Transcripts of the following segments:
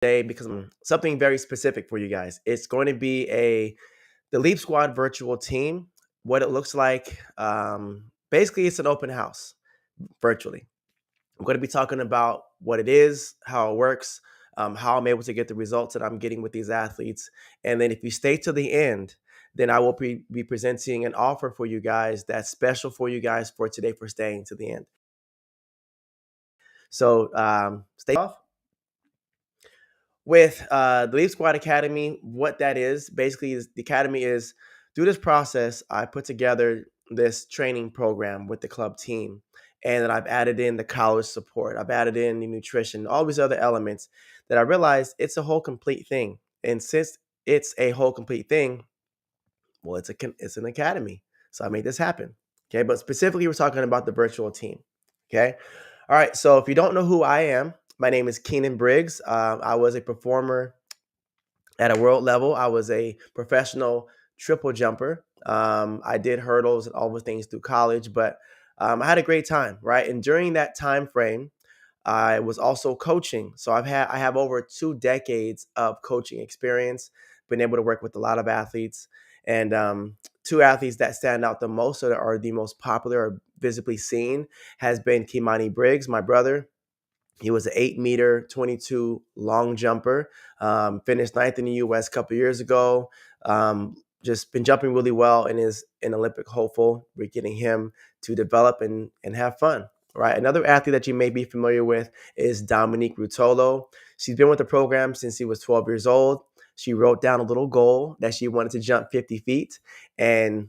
today because something very specific for you guys. It's going to be the Leap Squad virtual team. What it looks like. Basically, it's an open house virtually. I'm going to be talking about what it is, how it works, how I'm able to get the results that I'm getting with these athletes. And then if you stay to the end, then I will be presenting an offer for you guys that's special for you guys for today for staying to the end. So stay off. With the Leap Squad Academy, what that is basically is the academy is through this process, I put together this training program with the club team. And then I've added in the college support. I've added in the nutrition, all these other elements that I realized it's a whole complete thing. And since it's a whole complete thing, well, it's an academy. So I made this happen. Okay. But specifically, we're talking about the virtual team. Okay. All right. So if you don't know who I am, my name is Keenan Briggs. I was a performer at a world level. I was a professional triple jumper. I did hurdles and all the things through college, but I had a great time, right? And during that time frame, I was also coaching. So I have over 2 decades of coaching experience, been able to work with a lot of athletes. And two athletes that stand out the most or that are the most popular or visibly seen has been Keenan Briggs, my brother. He was an 8 meter 22 long jumper. Finished ninth in the U.S. a couple years ago. Just been jumping really well and is an Olympic hopeful. We're getting him to develop and have fun. Right. Another athlete that you may be familiar with is Dominique Rutolo. She's been with the program since she was 12 years old. She wrote down a little goal that she wanted to jump 50 feet. And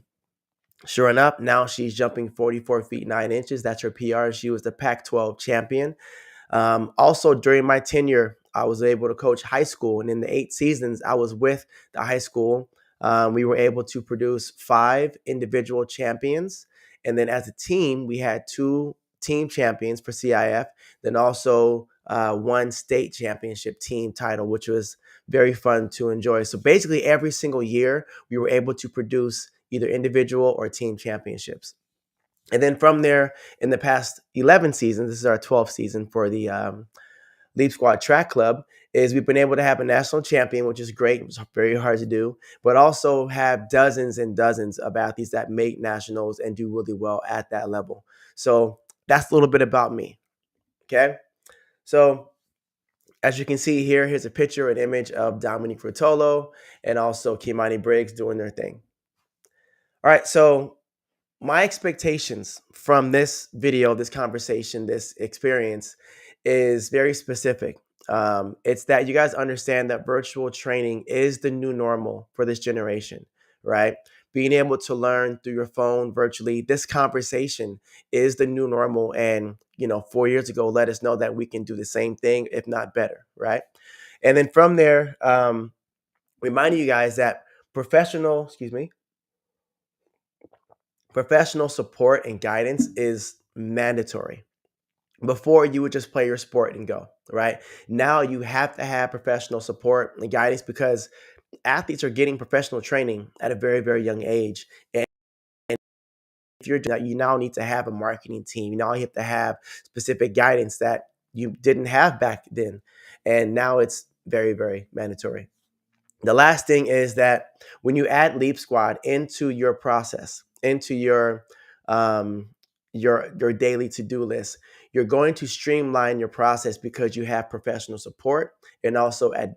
sure enough, now she's jumping 44 feet 9 inches. That's her PR. She was the Pac-12 champion. Also, during my tenure, I was able to coach high school. And in the 8 seasons I was with the high school, we were able to produce 5 individual champions. And then as a team, we had 2 team champions for CIF, then also 1 state championship team title, which was very fun to enjoy. So basically, every single year, we were able to produce either individual or team championships. And then from there, in the past 11 seasons, this is our 12th season for the Leap Squad Track Club, is we've been able to have a national champion, which is great. It was very hard to do, but also have dozens and dozens of athletes that make nationals and do really well at that level. So that's a little bit about me. Okay. So as you can see here, here's a picture, an image of Dominique Rutolo and also Keenan Briggs doing their thing. All right. So my expectations from this video, this conversation, this experience is very specific. It's that you guys understand that virtual training is the new normal for this generation, right? Being able to learn through your phone virtually, this conversation is the new normal. And, 4 years ago, let us know that we can do the same thing, if not better, right? And then from there, reminding you guys that professional support and guidance is mandatory. Before, you would just play your sport and go, right? Now you have to have professional support and guidance because athletes are getting professional training at a very, very young age. And if you now need to have a marketing team. You now have to have specific guidance that you didn't have back then. And now it's very, very mandatory. The last thing is that when you add Leap Squad into your process, into your daily to-do list, you're going to streamline your process because you have professional support and also add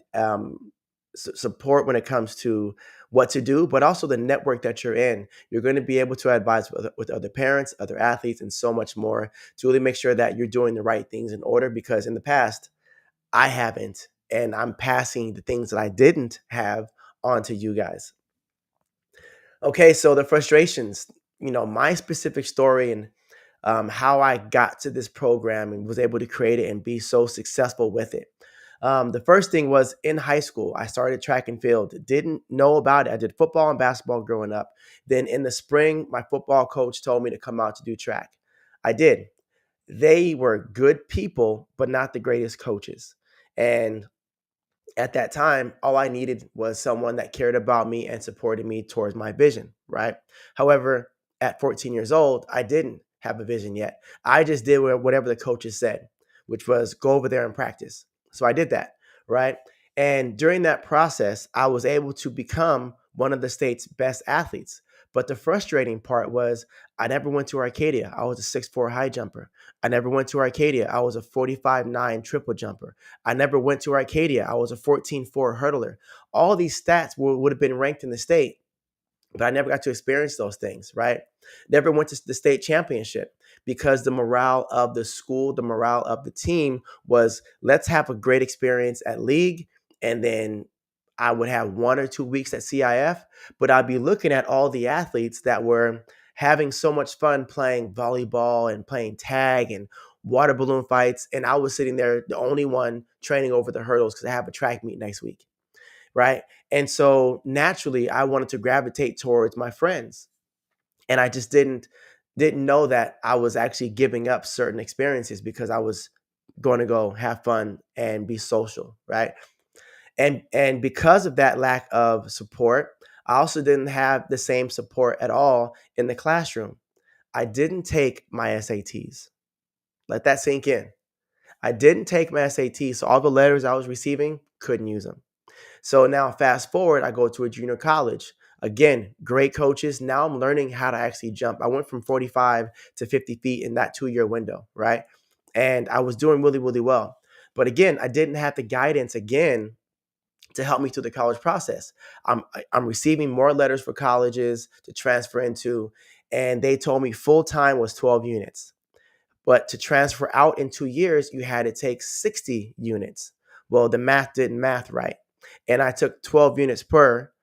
support when it comes to what to do, but also the network that you're in. You're going to be able to advise with other parents, other athletes, and so much more to really make sure that you're doing the right things in order, because in the past, I haven't, and I'm passing the things that I didn't have on to you guys. Okay, so the frustrations, my specific story and how I got to this program and was able to create it and be so successful with it. The first thing was in high school. I started track and field. Didn't know about it. I did football and basketball growing up. Then in the spring, my football coach told me to come out to do track. I did. They were good people, but not the greatest coaches. And at that time, all I needed was someone that cared about me and supported me towards my vision, right? However, at 14 years old, I didn't have a vision yet. I just did whatever the coaches said, which was go over there and practice. So I did that, right? And during that process, I was able to become one of the state's best athletes. But the frustrating part was I never went to Arcadia. I was a 6'4" high jumper. I never went to Arcadia. I was a 45'9" triple jumper. I never went to Arcadia. I was a 14'4" hurdler. All these stats would have been ranked in the state, but I never got to experience those things, right? Never went to the state championship because the morale of the school, the morale of the team was let's have a great experience at league. And then I would have 1 or 2 weeks at CIF, but I'd be looking at all the athletes that were having so much fun playing volleyball and playing tag and water balloon fights. And I was sitting there, the only one training over the hurdles because I have a track meet next week, right? And so naturally, I wanted to gravitate towards my friends, and I just didn't know that I was actually giving up certain experiences because I was going to go have fun and be social, right? And because of that lack of support, I also didn't have the same support at all in the classroom. I didn't take my SATs. Let that sink in. I didn't take my SATs, so all the letters I was receiving, couldn't use them. So now fast forward, I go to a junior college. Again, great coaches. Now I'm learning how to actually jump. I went from 45 to 50 feet in that 2 year window, right? And I was doing really, really well. But again, I didn't have the guidance again to help me through the college process. I'm receiving more letters for colleges to transfer into, and they told me full time was 12 units. But to transfer out in 2 years, you had to take 60 units. Well, the math didn't math right. And I took 12 units per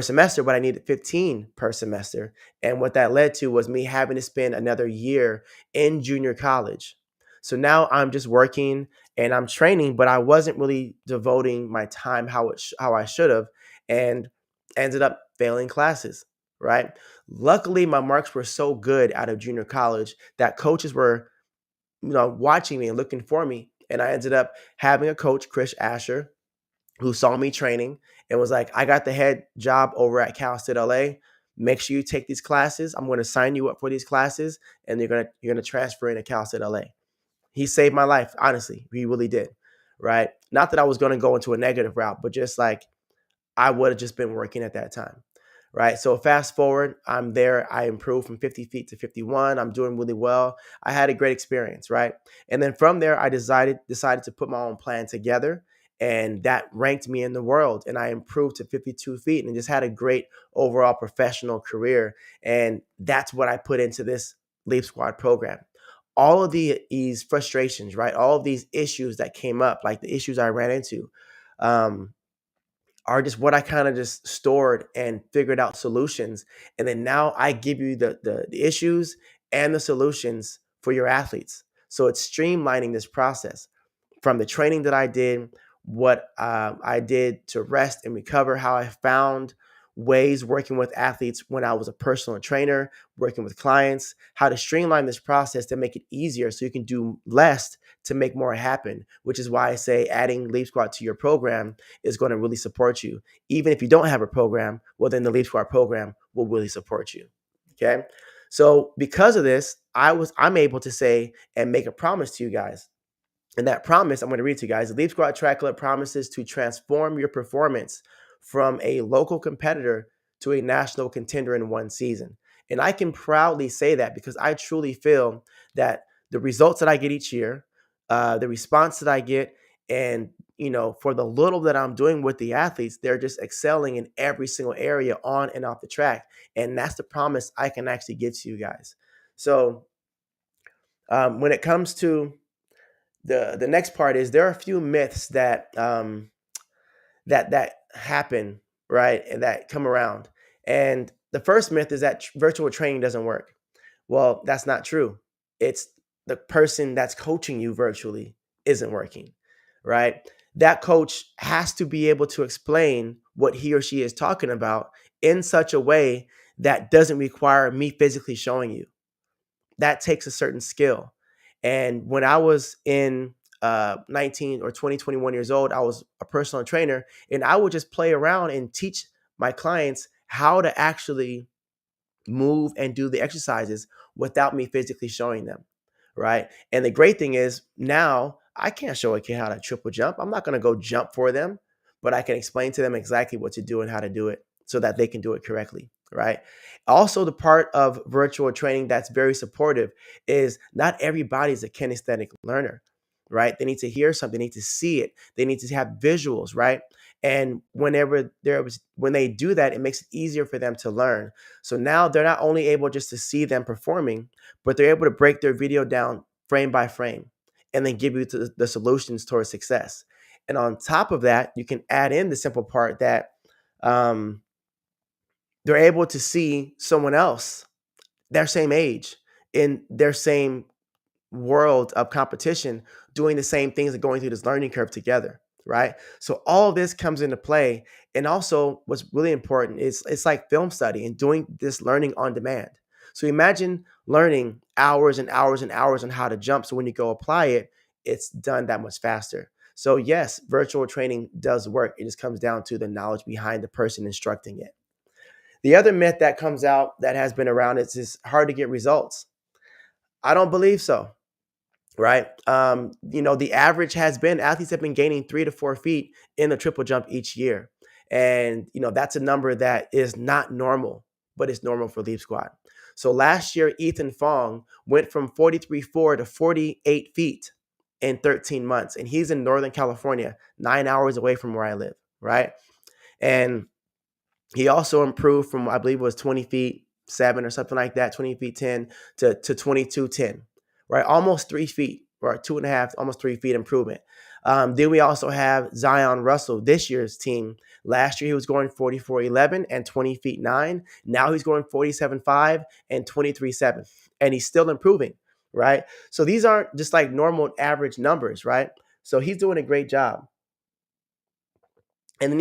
semester, but I needed 15 per semester. And what that led to was me having to spend another year in junior college. So now I'm just working and I'm training, but I wasn't really devoting my time how I should have, and ended up failing classes, right? Luckily, my marks were so good out of junior college that coaches were watching me and looking for me. And I ended up having a coach, Chris Asher, who saw me training and was like, I got the head job over at Cal State LA. Make sure you take these classes. I'm going to sign you up for these classes, and you're gonna transfer into Cal State LA. He saved my life, honestly. He really did. Right. Not that I was going to go into a negative route, but just like I would have just been working at that time. Right. So fast forward, I'm there. I improved from 50 feet to 51. I'm doing really well. I had a great experience. Right. And then from there, I decided to put my own plan together. And that ranked me in the world. And I improved to 52 feet and just had a great overall professional career. And that's what I put into this Leap Squad program. All of these frustrations, right? All of these issues that came up, like the issues I ran into, um, are just what I kind of just stored and figured out solutions. And then now I give you the issues and the solutions for your athletes. So it's streamlining this process from the training that I did, what I did to rest and recover, how I found ways working with athletes when I was a personal trainer, working with clients, how to streamline this process to make it easier so you can do less to make more happen, which is why I say adding Leap Squad to your program is going to really support you. Even if you don't have a program, well, then the Leap Squad program will really support you. Okay. So because of this, I'm able to say and make a promise to you guys. And that promise, I'm going to read to you guys. The Leap Squad Track Club promises to transform your performance from a local competitor to a national contender in one season. And I can proudly say that because I truly feel that the results that I get each year, the response that I get, and for the little that I'm doing with the athletes, they're just excelling in every single area on and off the track. And that's the promise I can actually give to you guys. So when it comes to the next part is there are a few myths that happen, right, and that come around. And the first myth is that virtual training doesn't work. Well, that's not true. It's the person that's coaching you virtually isn't working, right? That coach has to be able to explain what he or she is talking about in such a way that doesn't require me physically showing you. That takes a certain skill. And when I was in 19 or 20, 21 years old, I was a personal trainer, and I would just play around and teach my clients how to actually move and do the exercises without me physically showing them. Right. And the great thing is now I can't show a kid how to triple jump. I'm not going to go jump for them, but I can explain to them exactly what to do and how to do it so that they can do it correctly, right? Also, the part of virtual training that's very supportive is not everybody's a kinesthetic learner, right? They need to hear something, they need to see it, they need to have visuals, right? And when they do that, it makes it easier for them to learn. So now they're not only able just to see them performing, but they're able to break their video down frame by frame and then give you the solutions towards success. And on top of that, you can add in the simple part that um, they're able to see someone else their same age in their same world of competition doing the same things and going through this learning curve together, right? So all of this comes into play. And also what's really important is it's like film study and doing this learning on demand. So imagine learning hours and hours and hours on how to jump. So when you go apply it, it's done that much faster. So yes, virtual training does work. It just comes down to the knowledge behind the person instructing it. The other myth that comes out that has been around is it's hard to get results. I don't believe so, right? The average has been athletes have been gaining 3 to 4 feet in the triple jump each year. And, that's a number that is not normal, but it's normal for Leap Squad. So last year, Ethan Fong went from 43.4 to 48 feet in 13 months. And he's in Northern California, 9 hours away from where I live, right? And he also improved from, I believe it was 20 feet 7 or something like that, 20 feet 10 to 22.10, right? Almost 3 feet or 2.5, almost 3 feet improvement. Then we also have Zion Russell, this year's team. Last year, he was going 44.11 and 20 feet 9. Now he's going 47.5 and 23.7, and he's still improving, right? So these aren't just like normal average numbers, right? So he's doing a great job. And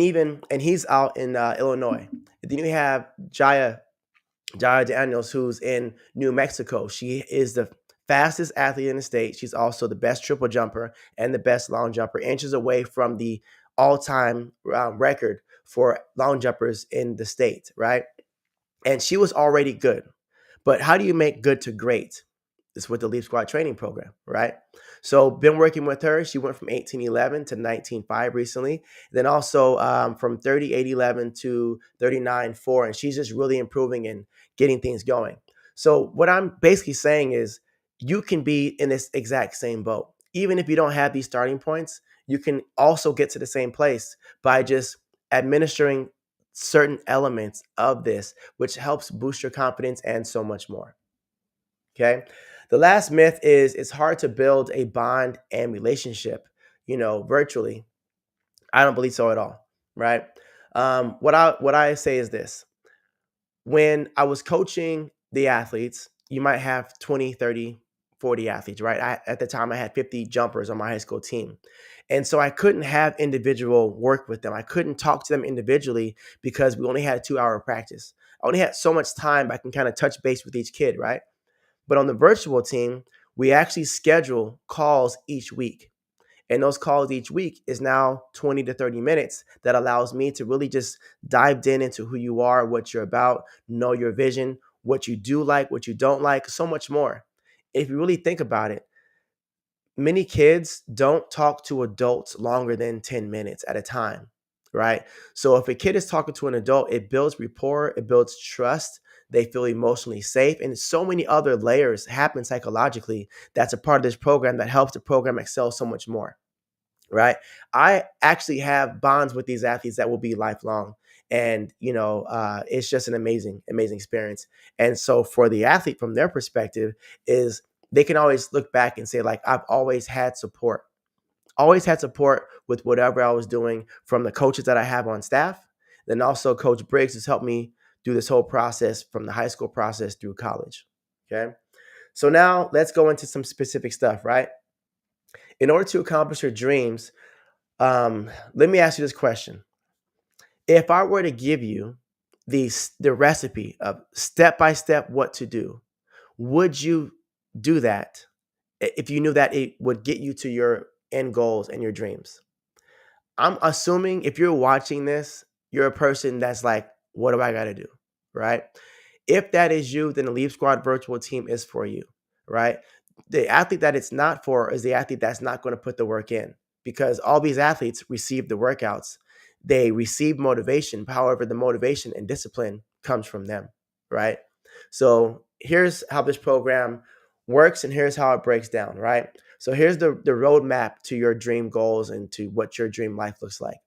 he's out in Illinois. And then you have Jaya Daniels, who's in New Mexico. She is the fastest athlete in the state. She's also the best triple jumper and the best long jumper, inches away from the all-time record for long jumpers in the state, right? And she was already good. But how do you make good to great? It's with the Leap Squad training program, right? So been working with her. She went from 18.11 to 19.5 recently. Then also from 38.11 to 39.4. And she's just really improving and getting things going. So what I'm basically saying is you can be in this exact same boat. Even if you don't have these starting points, you can also get to the same place by just administering certain elements of this, which helps boost your confidence and so much more. Okay. The last myth is it's hard to build a bond and relationship, virtually. I don't believe so at all. Right. What I say is this: when I was coaching the athletes, you might have 20, 30, 40 athletes, right? At the time, I had 50 jumpers on my high school team. And so I couldn't have individual work with them. I couldn't talk to them individually because we only had a 2 hour practice. I only had so much time I can kind of touch base with each kid, right? But on the virtual team, we actually schedule calls each week. And those calls each week is now 20 to 30 minutes that allows me to really just dive in into who you are, what you're about, know your vision, what you do like, what you don't like, so much more. If you really think about it, many kids don't talk to adults longer than 10 minutes at a time, right? So if a kid is talking to an adult, it builds rapport, it builds trust. They feel emotionally safe, and so many other layers happen psychologically that's a part of this program that helps the program excel so much more, right? I actually have bonds with these athletes that will be lifelong. And, it's just an amazing, amazing experience. And so for the athlete, from their perspective, is they can always look back and say, like, I've always had support with whatever I was doing from the coaches that I have on staff. Then also Coach Briggs has helped me do this whole process from the high school process through college. Okay. So now let's go into some specific stuff, right? In order to accomplish your dreams, let me ask you this question. If I were to give you the recipe of step by step what to do, would you do that if you knew that it would get you to your end goals and your dreams? I'm assuming if you're watching this, you're a person that's like, what do I got to do? Right? If that is you, then the Leap Squad virtual team is for you, right? The athlete that it's not for is the athlete that's not going to put the work in, because all these athletes receive the workouts. They receive motivation. However, the motivation and discipline comes from them, right? So here's how this program works, and here's how it breaks down, right? So here's the roadmap to your dream goals and to what your dream life looks like.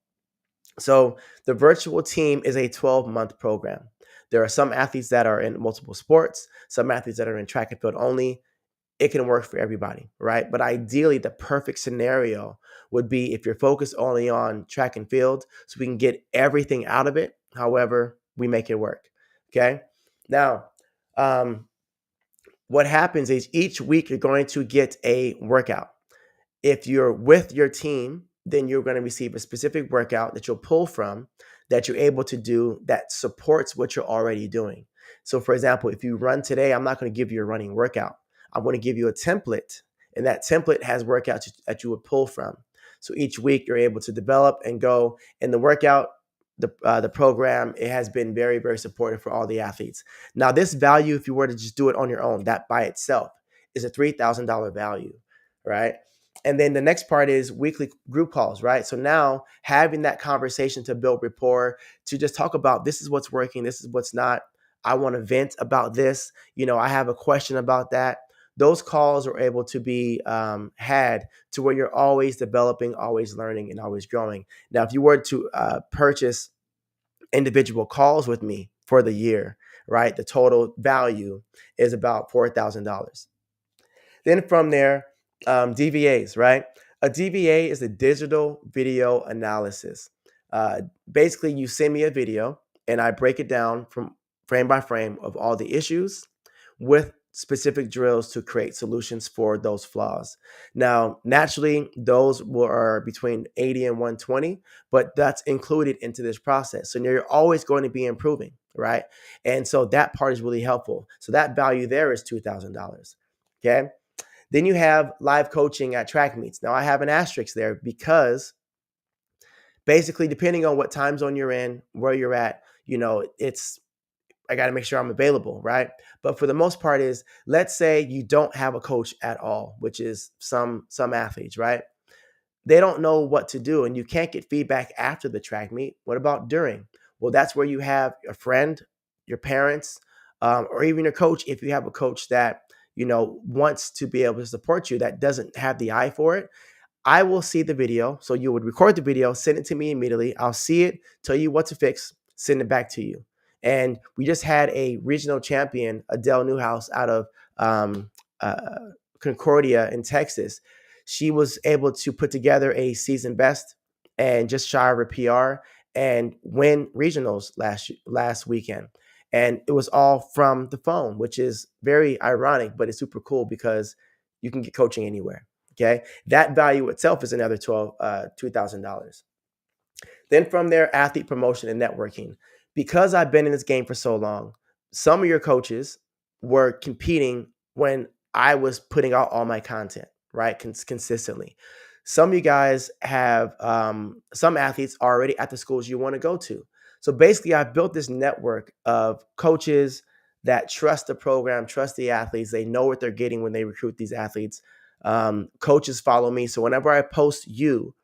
So the virtual team is a 12-month program. There are some athletes that are in multiple sports, some athletes that are in track and field only. It can work for everybody, right? But ideally, the perfect scenario would be if you're focused only on track and field, so we can get everything out of it. However, we make it work. Okay. Now, um, what happens is each week you're going to get a workout. If you're with your team, then you're going to receive a specific workout that you'll pull from, that you're able to do, that supports what you're already doing. So, for example, if you run today, I'm not going to give you a running workout. I'm going to give you a template, and that template has workouts that you would pull from. So each week you're able to develop and go in the workout. The program, it has been very, very supportive for all the athletes. Now, this value, if you were to just do it on your own, that by itself is a $3,000 value, right? And then the next part is weekly group calls, right? So now having that conversation to build rapport, to just talk about this is what's working, this is what's not. I want to vent about this. I have a question about that. Those calls are able to be had to where you're always developing, always learning, and always growing. Now, if you were to purchase individual calls with me for the year, right, the total value is about $4,000. Then from there, DVAs, right? A DVA is a digital video analysis. Basically, you send me a video and I break it down from frame by frame of all the issues with specific drills to create solutions for those flaws. Now, naturally, those are between 80 and 120, but that's included into this process. So you're always going to be improving, right? And so that part is really helpful. So that value there is $2,000. Okay. Then you have live coaching at track meets. Now I have an asterisk there because basically, depending on what time zone you're in, where you're at, it's I got to make sure I'm available, right? But for the most part is, let's say you don't have a coach at all, which is some athletes, right? They don't know what to do, and you can't get feedback after the track meet. What about during? Well, that's where you have a friend, your parents, or even your coach. If you have a coach that wants to be able to support you, that doesn't have the eye for it, I will see the video. So you would record the video, send it to me immediately. I'll see it, tell you what to fix, send it back to you. And we just had a regional champion, Adele Newhouse, out of Concordia in Texas. She was able to put together a season best and just shy of a PR and win regionals last weekend. And it was all from the phone, which is very ironic, but it's super cool because you can get coaching anywhere. Okay. That value itself is another $2,000. Then from there, athlete promotion and networking. Because I've been in this game for so long, some of your coaches were competing when I was putting out all my content, right? Consistently. Some of you guys have some athletes already at the schools you want to go to. So basically, I've built this network of coaches that trust the program, trust the athletes. They know what they're getting when they recruit these athletes. Coaches follow me. So whenever I post you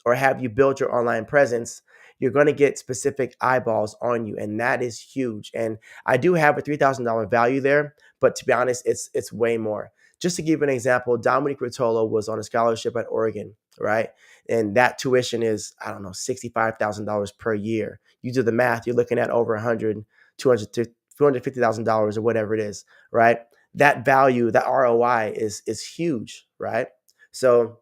or have you build your online presence, you're going to get specific eyeballs on you. And that is huge. And I do have a $3,000 value there, but to be honest, it's way more. Just to give you an example, Dominic Rotolo was on a scholarship at Oregon, right? And that tuition is, I don't know, $65,000 per year. You do the math, you're looking at over $100, $200, $250,000 or whatever it is, right? That value, that ROI is huge, right? So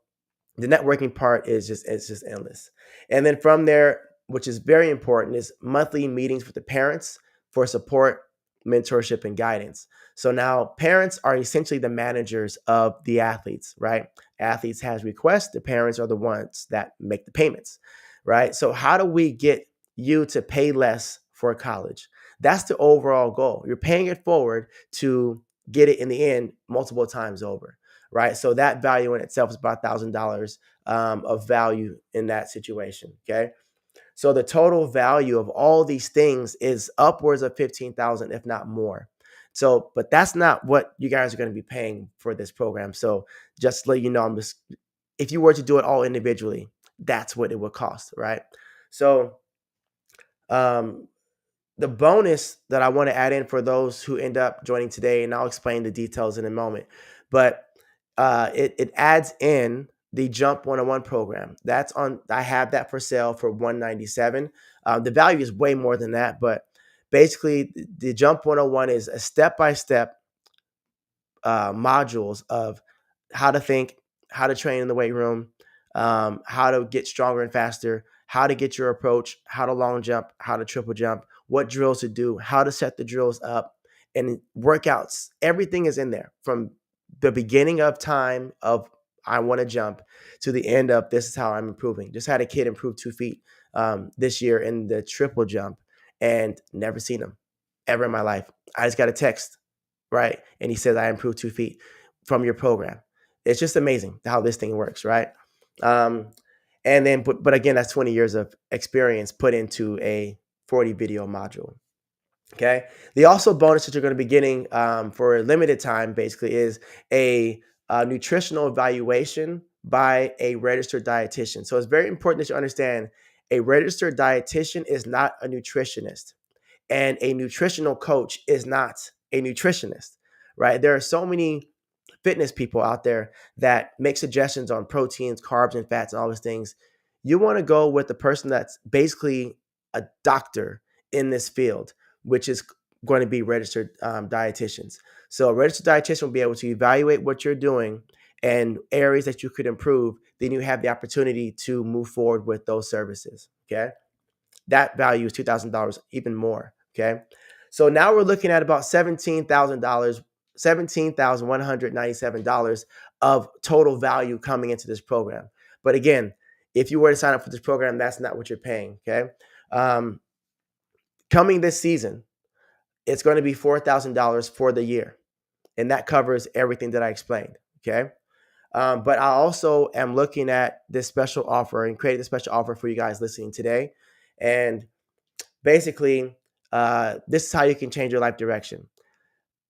the networking part is just endless. And then from there, which is very important, is monthly meetings with the parents for support, mentorship, and guidance. So now parents are essentially the managers of the athletes, right? Athletes has requests, the parents are the ones that make the payments, right? So how do we get you to pay less for college? That's the overall goal. You're paying it forward to get it in the end multiple times over, right? So that value in itself is about $1,000 of value in that situation, okay? So the total value of all these things is upwards of 15,000, if not more. So, but that's not what you guys are going to be paying for this program. So just to let you know, if you were to do it all individually, that's what it would cost, right? So um, the bonus that I want to add in for those who end up joining today, and I'll explain the details in a moment, but it adds in the Jump 101 program. That's on. I have that for sale for $197. The value is way more than that, but basically, the Jump 101 is a step-by-step modules of how to think, how to train in the weight room, how to get stronger and faster, how to get your approach, how to long jump, how to triple jump, what drills to do, how to set the drills up, and workouts. Everything is in there from the beginning of time of I want to jump to the end of this is how I'm improving. Just had a kid improve 2 feet this year in the triple jump and never seen him ever in my life. I just got a text, right? And he says, I improved 2 feet from your program. It's just amazing how this thing works, right? Um, and then, but again, that's 20 years of experience put into a 40 video module. Okay. The also bonus that you're going to be getting for a limited time basically is a nutritional evaluation by a registered dietitian. So it's very important that you understand a registered dietitian is not a nutritionist, and a nutritional coach is not a nutritionist, right? There are so many fitness people out there that make suggestions on proteins, carbs, and fats and all these things. You want to go with the person that's basically a doctor in this field, which is going to be registered dietitians. So a registered dietitian will be able to evaluate what you're doing and areas that you could improve. Then you have the opportunity to move forward with those services. Okay. That value is $2,000, even more. Okay. So now we're looking at about $17,000, $17,197 of total value coming into this program. But again, if you were to sign up for this program, that's not what you're paying. Okay. Um, Coming this season, it's going to be $4,000 for the year. And that covers everything that I explained. Okay. But I also am looking at this special offer and creating a special offer for you guys listening today. And basically, this is how you can change your life direction.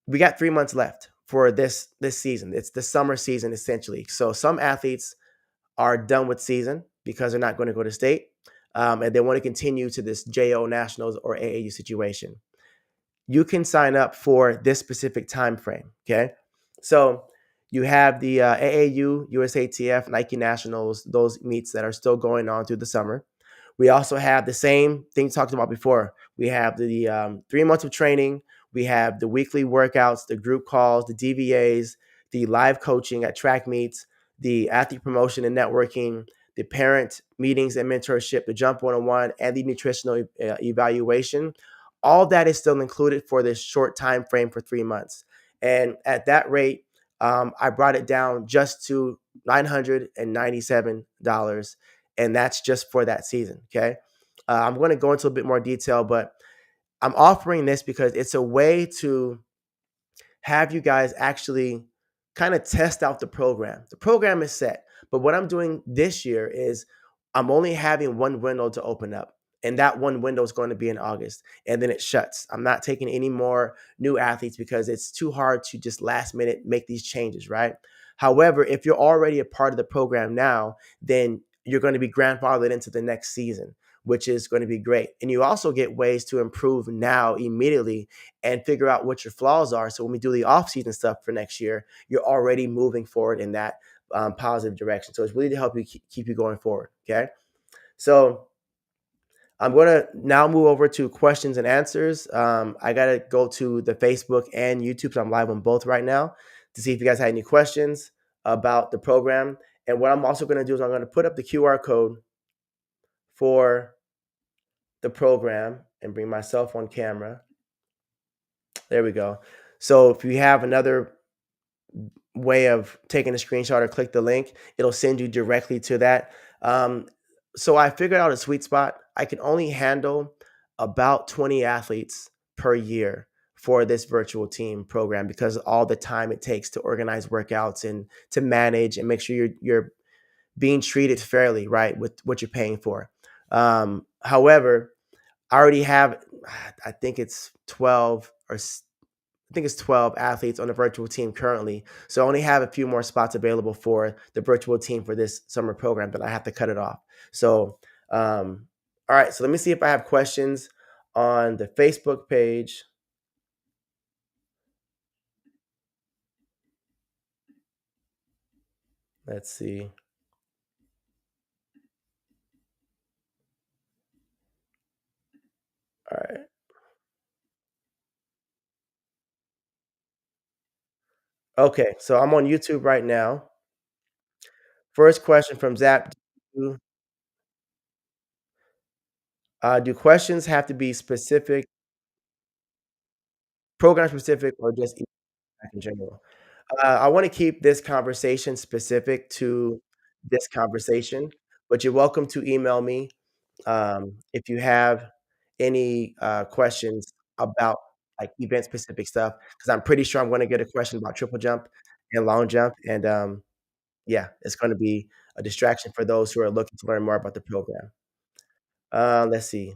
We got 3 months left for this season. It's the summer season essentially. So some athletes are done with season because they're not going to go to state, and they want to continue to this JO Nationals or AAU situation. You can sign up for this specific time frame. Okay, so you have the AAU, USATF, Nike Nationals, those meets that are still going on through the summer. We also have the same thing talked about before. We have the 3 months of training. We have the weekly workouts, the group calls, the DVAs, the live coaching at track meets, the athlete promotion and networking, the parent meetings and mentorship, the Jump 101, and the nutritional evaluation. All that is still included for this short time frame for 3 months. And at that rate, I brought it down just to $997, and that's just for that season. Okay. I'm going to go into a bit more detail, but I'm offering this because it's a way to have you guys actually kind of test out the program. The program is set, but what I'm doing this year is I'm only having one window to open up. And that one window is going to be in August, and then it shuts. I'm not taking any more new athletes because it's too hard to just last minute make these changes, right? However, if you're already a part of the program now, then you're going to be grandfathered into the next season, which is going to be great. And you also get ways to improve now immediately and figure out what your flaws are. So when we do the off-season stuff for next year, you're already moving forward in that positive direction. So it's really to help you keep you going forward. Okay. So I'm going to now move over to questions and answers. I got to go to the Facebook and YouTube. So I'm live on both right now to see if you guys had any questions about the program. And what I'm also going to do is I'm going to put up the QR code for the program and bring myself on camera. There we go. So if you have another way of taking a screenshot or click the link, it'll send you directly to that. So I figured out a sweet spot. I can only handle about 20 athletes per year for this virtual team program because of all the time it takes to organize workouts and to manage and make sure you're being treated fairly, right, with what you're paying for. However, I already have, I think it's 12 or I think it's 12 athletes on the virtual team currently. So I only have a few more spots available for the virtual team for this summer program, but I have to cut it off. So, all right. So let me see if I have questions on the Facebook page. Let's see. All right. Okay. So I'm on YouTube right now. First question from Zap. Do do questions have to be specific, program specific, or just in general? I want to keep this conversation specific to this conversation, but you're welcome to email me if you have any questions about like event specific stuff. Because I'm pretty sure I'm going to get a question about triple jump and long jump, and yeah, it's going to be a distraction for those who are looking to learn more about the program. Let's see.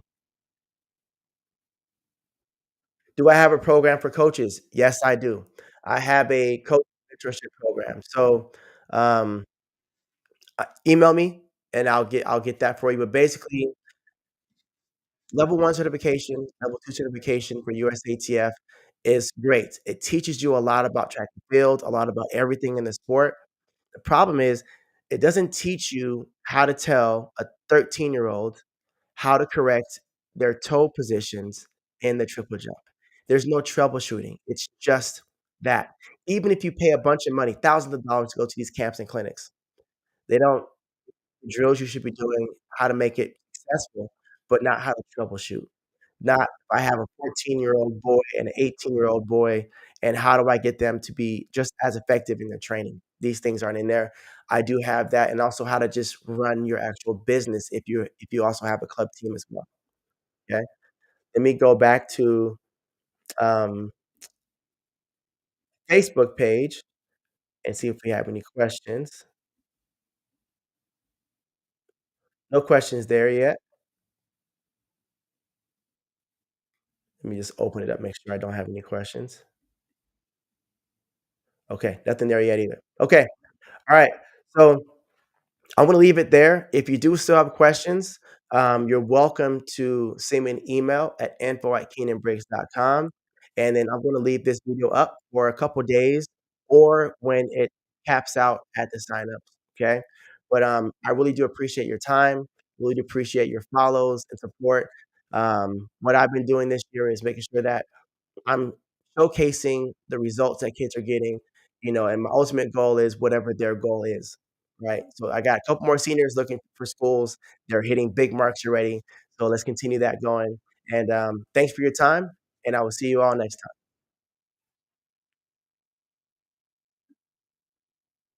Do I have a program for coaches? Yes, I do. I have a coach mentorship program. So, um, email me and I'll get that for you. But basically, level 1 certification, level 2 certification for USATF is great. It teaches you a lot about track and field, a lot about everything in the sport. The problem is it doesn't teach you how to tell a 13-year-old how to correct their toe positions in the triple jump. There's no troubleshooting. It's just that. Even if you pay a bunch of money, thousands of dollars to go to these camps and clinics, they don't drills you should be doing, how to make it successful, but not how to troubleshoot. Not, I have a 14-year-old boy and an 18-year-old boy, and how do I get them to be just as effective in their training? These things aren't in there. I do have that, and also how to just run your actual business if you also have a club team as well, okay? Let me go back to, um, Facebook page and see if we have any questions. No questions there yet. Let me just open it up, make sure I don't have any questions. Okay, nothing there yet either. Okay, alright. So, I'm gonna leave it there. If you do still have questions, you're welcome to send me an email at info@keenanbriggs.com, and then I'm gonna leave this video up for a couple days or when it caps out at the signups, okay? But, I really do appreciate your time, really do appreciate your follows and support. What I've been doing this year is making sure that I'm showcasing the results that kids are getting, and my ultimate goal is whatever their goal is, right? So I got a couple more seniors looking for schools. They're hitting big marks already. So let's continue that going. And thanks for your time, and I will see you all next time.